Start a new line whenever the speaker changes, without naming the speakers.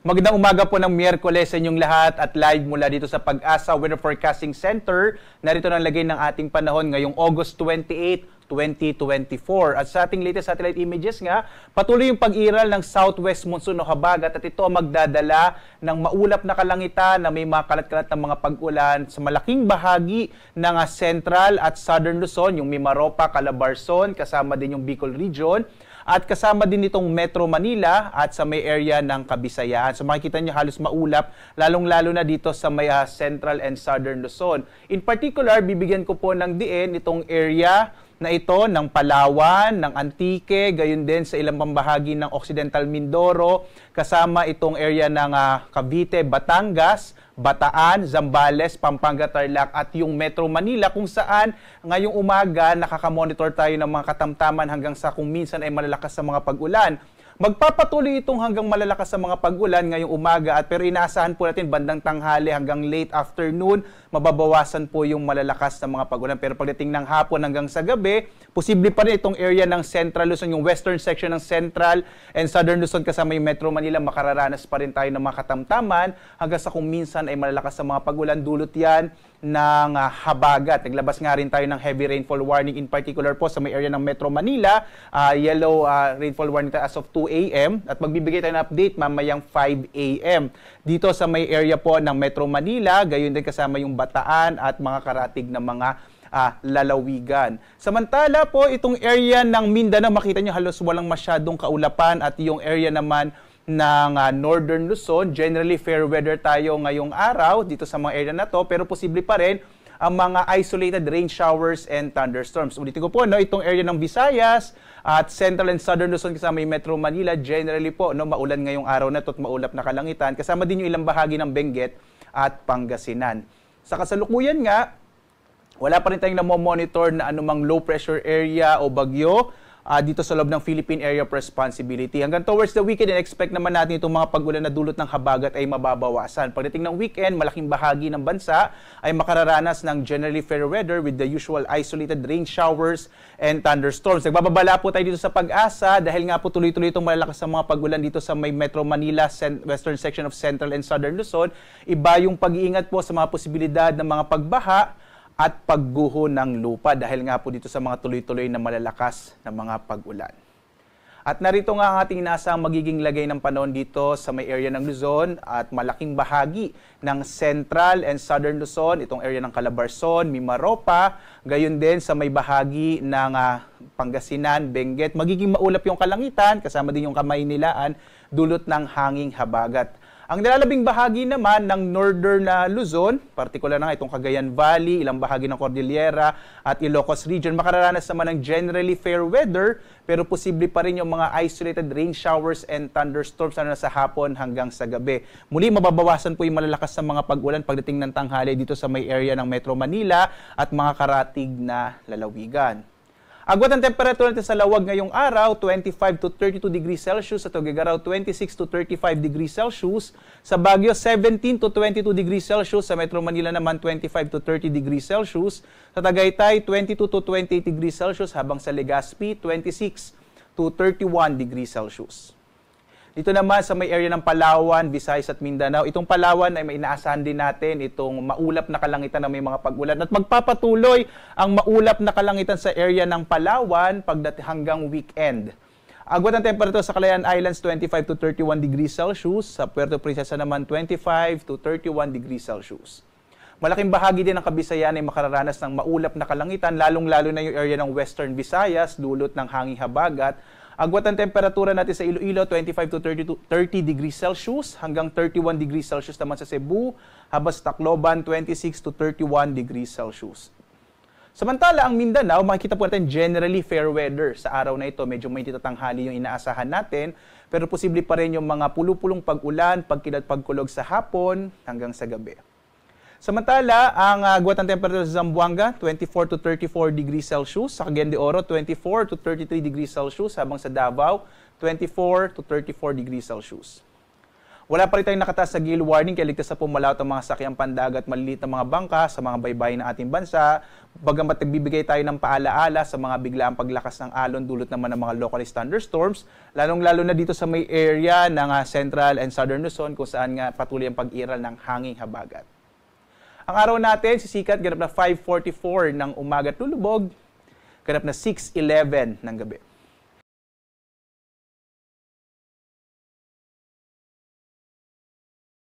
Magandang umaga po ng Miyerkules sa inyong lahat at live mula dito sa Pag-asa Weather Forecasting Center. Narito ng lagay ng ating panahon ngayong August 28, 2024. At sa ating latest satellite images nga, patuloy yung pag-iral ng southwest monsoon o habagat at ito magdadala ng maulap na kalangitan na may mga kalat-kalat ng mga pag-ulan sa malaking bahagi ng central at southern Luzon, yung Mimaropa, Calabarzon, kasama din yung Bicol region. At kasama din itong Metro Manila at sa may area ng Kabisayaan. So makikita nyo halos maulap, lalong-lalo na dito sa may Central and Southern Luzon. In particular, bibigyan ko po ng diin itong area na ito ng Palawan, ng Antique, gayon din sa ilang pambahagi ng Occidental Mindoro, kasama itong area ng Cavite, Batangas, Bataan, Zambales, Pampanga, Tarlac at yung Metro Manila kung saan ngayong umaga nakakamonitor tayo ng mga katamtaman hanggang sa kung minsan ay malalakas sa mga pag-ulan. Magpapatuloy itong hanggang malalakas sa mga pag-ulan ngayong umaga at pero inaasahan po natin bandang tanghali hanggang late afternoon, mababawasan po yung malalakas na mga pag-ulan. Pero pagdating ng hapon hanggang sa gabi, posible pa rin itong area ng Central Luzon, yung western section ng Central and Southern Luzon kasama yung Metro Manila, makararanas pa rin tayo ng mga katamtaman hanggang sa kung minsan ay malalakas sa mga pag-ulan. Dulot yan ng habagat. Naglabas nga rin tayo ng heavy rainfall warning in particular po sa may area ng Metro Manila. Yellow rainfall warning as of 2 a.m. at magbibigay tayo ng update mamayang 5 a.m. Dito sa may area po ng Metro Manila, gayon din kasama yung Bataan at mga karatig na mga lalawigan. Samantala po, itong area ng Mindanao, makita nyo halos walang masyadong kaulapan at yung area naman ng Northern Luzon, generally fair weather tayo ngayong araw dito sa mga area na to, pero posible pa rin ang mga isolated rain showers and thunderstorms. Ulitin ko po, no, itong area ng Visayas at Central and Southern Luzon kasama yung Metro Manila, generally po, no, maulan ngayong araw na to at maulap na kalangitan. Kasama din yung ilang bahagi ng Benguet at Pangasinan. Sa kasalukuyan nga, wala pa rin tayong namomonitor na anumang low pressure area o bagyo dito sa loob ng Philippine Area of Responsibility. Hanggang towards the weekend, expect naman natin itong mga pag-ulan na dulot ng habagat ay mababawasan. Pagdating ng weekend, malaking bahagi ng bansa ay makararanas ng generally fair weather with the usual isolated rain showers and thunderstorms. Nagbababala po tayo dito sa Pag-asa dahil nga po tuloy-tuloy itong malalakas sa mga pag-ulan dito sa may Metro Manila, western section of Central and Southern Luzon. Iba yung pag-iingat po sa mga posibilidad ng mga pagbaha at pagguho ng lupa dahil nga po dito sa mga tuloy-tuloy na malalakas na mga pag-ulan. At narito nga ang ating inaasahang magiging lagay ng panahon dito sa may area ng Luzon at malaking bahagi ng Central and Southern Luzon, itong area ng Calabarzon, Mimaropa, gayon din sa may bahagi ng Pangasinan, Benguet. Magiging maulap yung kalangitan, kasama din yung Kamaynilaan, dulot ng hanging habagat. Ang nilalabing bahagi naman ng Northern Luzon, partikular na itong Cagayan Valley, ilang bahagi ng Cordillera at Ilocos Region, makararanas naman ng generally fair weather, pero posible pa rin yung mga isolated rain showers and thunderstorms na sa hapon hanggang sa gabi. Muli, mababawasan po yung malalakas na mga pag-ulan pagdating ng tanghali dito sa may area ng Metro Manila at mga karatig na lalawigan. Agwat ang temperatura natin sa Lawag ngayong araw, 25 to 32 degrees Celsius. Sa Tuguegarao, 26 to 35 degrees Celsius. Sa Baguio, 17 to 22 degrees Celsius. Sa Metro Manila naman, 25 to 30 degrees Celsius. Sa Tagaytay, 22 to 28 degrees Celsius. Habang sa Legazpi, 26 to 31 degrees Celsius. Dito naman sa may area ng Palawan, Visayas at Mindanao. Itong Palawan ay may inaasahan din natin itong maulap na kalangitan na may mga pag-ulan. At magpapatuloy ang maulap na kalangitan sa area ng Palawan pagdating hanggang weekend. Agwat ang temperatura sa Calayan Islands, 25 to 31 degrees Celsius. Sa Puerto Princesa naman, 25 to 31 degrees Celsius. Malaking bahagi din ng Kabisayan ay makararanas ng maulap na kalangitan, lalong-lalo na yung area ng Western Visayas, dulot ng hanging habagat. Agwat ang temperatura natin sa Iloilo, 25 to 30 degrees Celsius hanggang 31 degrees Celsius naman sa Cebu, habang sa Tacloban, 26 to 31 degrees Celsius. Samantala, ang Mindanao, makikita po natin generally fair weather sa araw na ito. Medyo may titatanghali yung inaasahan natin, pero posible pa rin yung mga pulupulong pag-ulan, pagkulog sa hapon hanggang sa gabi. Samantala, ang agwat ng temperatura sa Zamboanga, 24 to 34 degrees Celsius. Sa Cagayan de Oro, 24 to 33 degrees Celsius. Habang sa Davao, 24 to 34 degrees Celsius. Wala pa rin tayong nakataas sa gale warning kaya ligtas sa pumalaot ang mga sakyang pandagat, maliliit na mga bangka sa mga baybayin ng ating bansa. Bagamat nagbibigay tayo ng paalaala sa mga biglaang paglakas ng alon dulot naman ng mga localized thunderstorms, lalong-lalo na dito sa may area ng Central and Southern Luzon kung saan nga patuloy ang pag-iral ng hanging habagat. Ang araw natin, sisikat, ganap na 5:44 ng umaga at lulubog, ganap na 6:11 ng gabi.